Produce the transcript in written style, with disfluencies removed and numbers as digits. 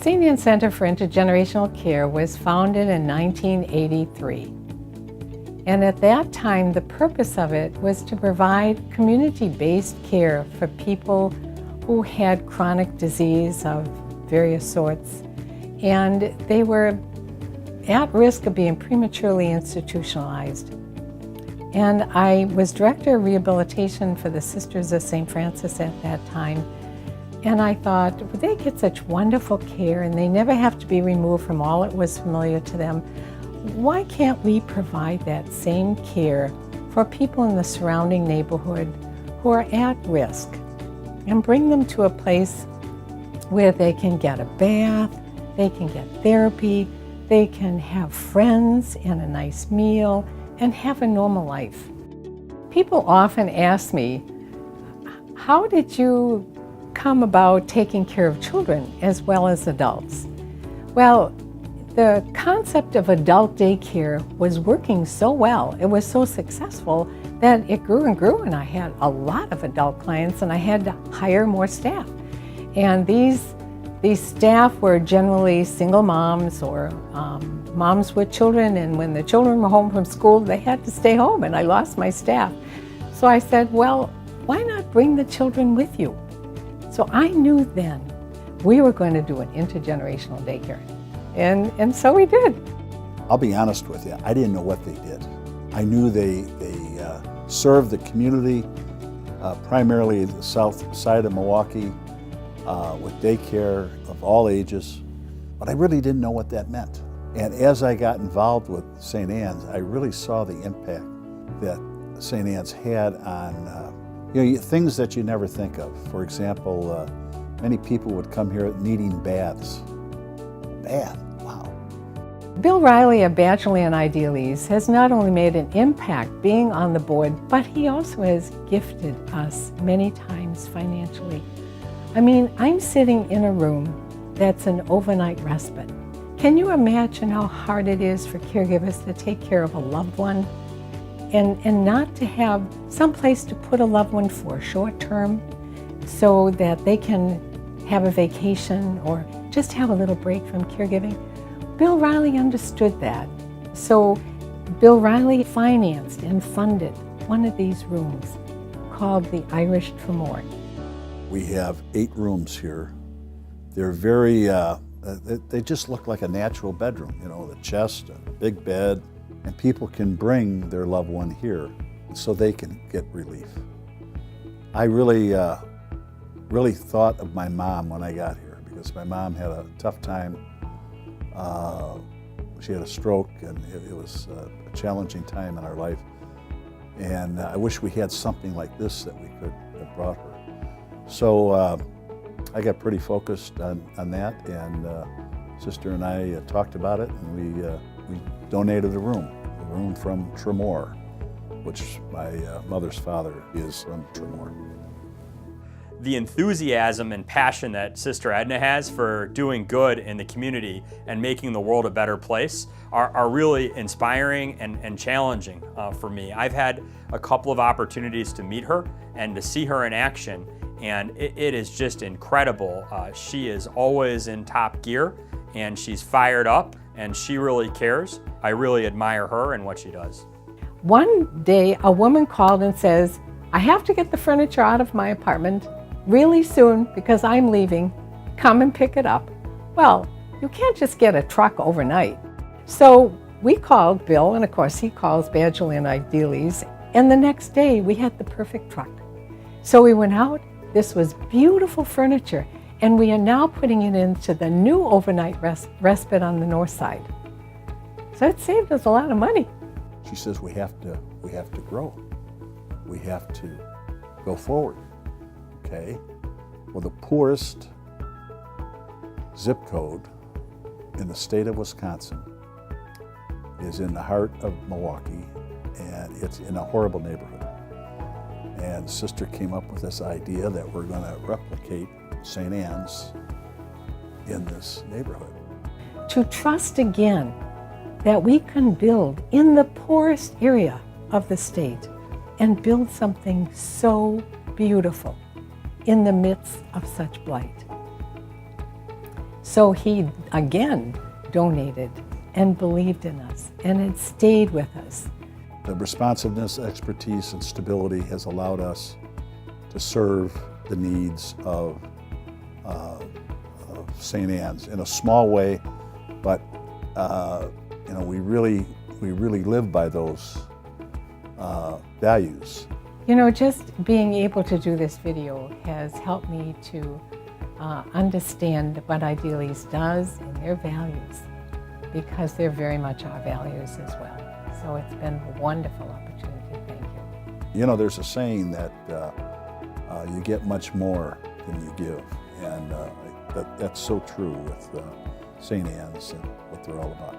St. Anne's Center for Intergenerational Care was founded in 1983. And at that time, the purpose of it was to provide community-based care for people who had chronic disease of various sorts. And they were at risk of being prematurely institutionalized. And I was director of rehabilitation for the Sisters of St. Francis at that time. And I thought, well, they get such wonderful care and they never have to be removed from all that was familiar to them. Why can't we provide that same care for people in the surrounding neighborhood who are at risk and bring them to a place where they can get a bath, they can get therapy, they can have friends and a nice meal and have a normal life? People often ask me, how did you come about taking care of children as well as adults? Well, the concept of adult daycare was working so well, it was so successful that it grew and grew, and I had a lot of adult clients and I had to hire more staff. And these staff were generally single moms or moms with children, and when the children were home from school, they had to stay home and I lost my staff. So I said, well, why not bring the children with you? So I knew then we were going to do an intergenerational daycare. And so we did. I'll be honest with you, I didn't know what they did. I knew they served the community, primarily the south side of Milwaukee, with daycare of all ages, but I really didn't know what that meant. And as I got involved with St. Anne's, I really saw the impact that St. Anne's had on things that you never think of. For example, many people would come here needing baths. Bath, wow. Bill Riley of Badgerland Idealease has not only made an impact being on the board, but he also has gifted us many times financially. I mean, I'm sitting in a room that's an overnight respite. Can you imagine how hard it is for caregivers to take care of a loved one and not to have some place to put a loved one for short term so that they can have a vacation or just have a little break from caregiving? Bill Riley understood that. So Bill Riley financed and funded one of these rooms called the Irish Tremor. We have 8 rooms here. They're very, they just look like a natural bedroom, the chest, a big bed, and people can bring their loved one here so they can get relief. I really thought of my mom when I got here because my mom had a tough time. She had a stroke and it was a challenging time in our life. And I wish we had something like this that we could have brought her. So I got pretty focused on that, and Sister and I talked about it, and we donated a room from Tremor, which my mother's father is from Tremor. The enthusiasm and passion that Sister Edna has for doing good in the community and making the world a better place are really inspiring and challenging for me. I've had a couple of opportunities to meet her and to see her in action, and it is just incredible. She is always in top gear, and she's fired up, and she really cares. I really admire her and what she does. One day, a woman called and says, I have to get the furniture out of my apartment really soon because I'm leaving. Come and pick it up. Well, you can't just get a truck overnight. So we called Bill, and of course he calls Badgerland Idealease, and the next day we had the perfect truck. So we went out. This was beautiful furniture, and we are now putting it into the new overnight respite on the north side. So it saved us a lot of money. She says we have to grow. We have to go forward. Okay? Well, the poorest zip code in the state of Wisconsin is in the heart of Milwaukee, and it's in a horrible neighborhood. And Sister came up with this idea that we're going to replicate St. Anne's in this neighborhood. To trust again that we can build in the poorest area of the state and build something so beautiful in the midst of such blight. So he again donated and believed in us, and it stayed with us. The responsiveness, expertise, and stability has allowed us to serve the needs of St. Anne's in a small way, but we really live by those values. You know, just being able to do this video has helped me to understand what Idealease does and their values, because they're very much our values as well. So it's been a wonderful opportunity. Thank you. You know, there's a saying that you get much more than you give, and that's so true with St. Anne's and what they're all about.